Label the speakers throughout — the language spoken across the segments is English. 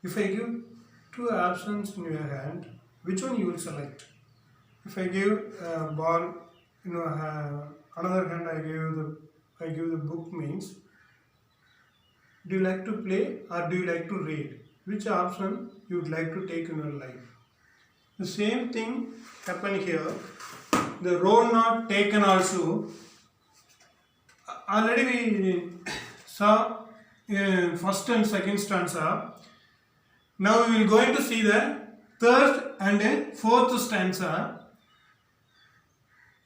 Speaker 1: If I give two options in your hand, which one you will select? If I give a ball, another hand I give the book means, do you like to play or do you like to read? Which option you would like to take in your life? The same thing happen here. The role not taken also. Already we saw first and second stanza. Now we will going to see the third and fourth stanza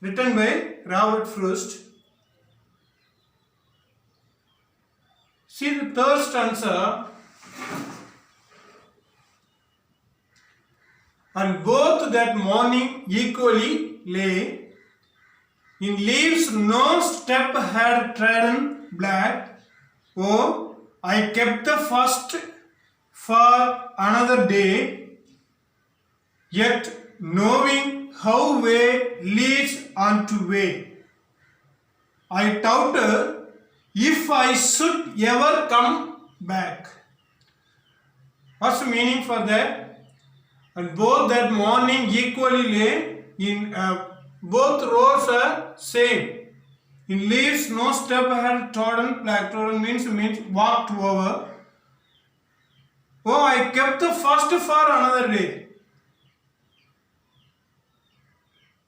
Speaker 1: written by Robert Frost. See the third stanza. And both that morning equally lay, in leaves no step had trodden black. Oh, I kept the first for another day, yet knowing how way leads on to way, I doubted if I should ever come back. What's the meaning for that? And both that morning equally lay, in both roads are same. In leaves no step had trodden black. Trodden means walked over. Oh, I kept the first for another day.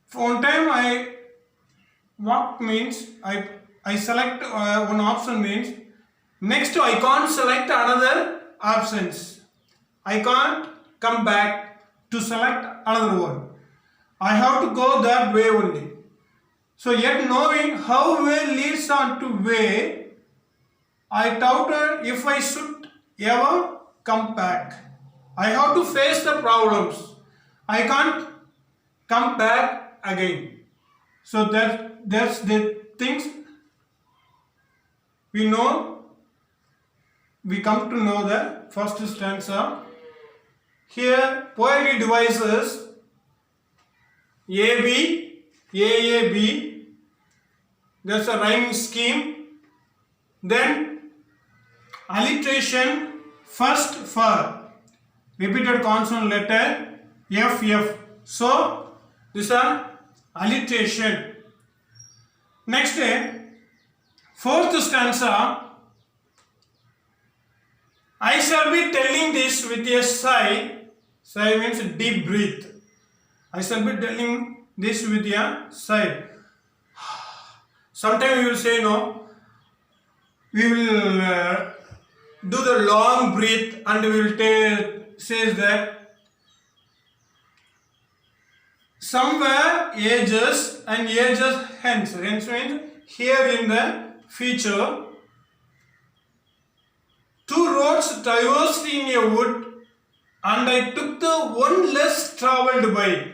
Speaker 1: For one time I walked means I select one option means next I can't select another options. I can't come back to select another one. I have to go that way only. So yet knowing how way leads on to way, I doubted if I should ever come back. I have to face the problems. I can't come back again. So that's the things we know. We come to know the first stanza. Here poetry devices AB, AAB, that's a rhyming scheme. Then alliteration first for repeated consonant letter FF. So this is a alliteration. Next, fourth stanza. I shall be telling this with a sigh. Sigh means deep breath. I shall be telling this with a sigh. Sometimes we will say no. We will do the long breath and we will say that somewhere ages and ages hence. Hence means here in the future. Two roads traversed in a wood, and I took the one less travelled by,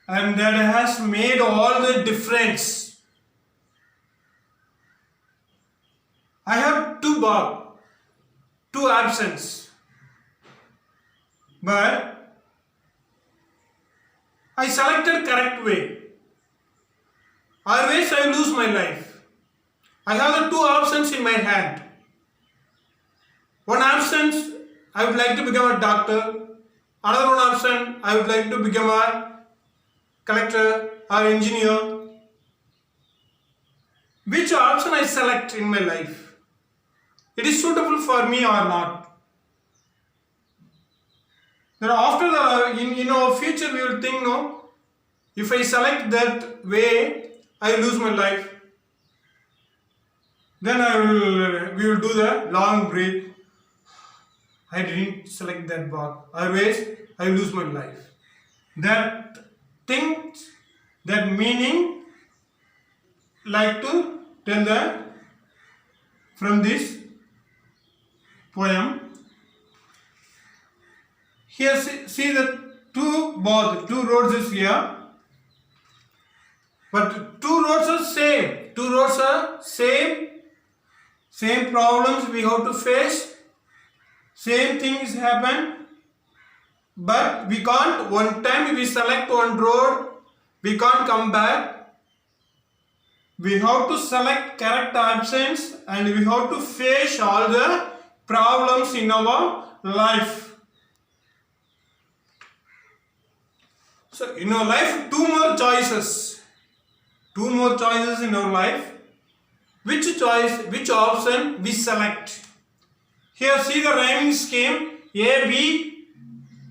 Speaker 1: and that has made all the difference. I have two options, but I selected correct way. Always I lose my life. I have the two options in my hand. One option, I would like to become a doctor. Another one option, I would like to become a collector or engineer. Which option I select in my life? It is suitable for me or not? Then after in our future we will think, no, if I select that way, I lose my life. Then we will do the long breath. I didn't select that path. Always I lose my life. That thing, that meaning, like to tell that from this poem. Here see the two roads is here, but two roads are same. Two roads are same problems we have to face. Same things happen, but we can't, one time we select one road, we can't come back. We have to select correct options and we have to face all the problems in our life. So in our life, two more choices in our life. Which choice, which option we select? Here see the rhyming scheme. A, B,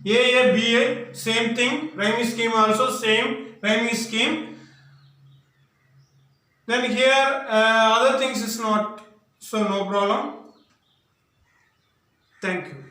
Speaker 1: A, B, A, same thing. Rhyming scheme also same rhyming scheme. Then here other things is not, so no problem. Thank you.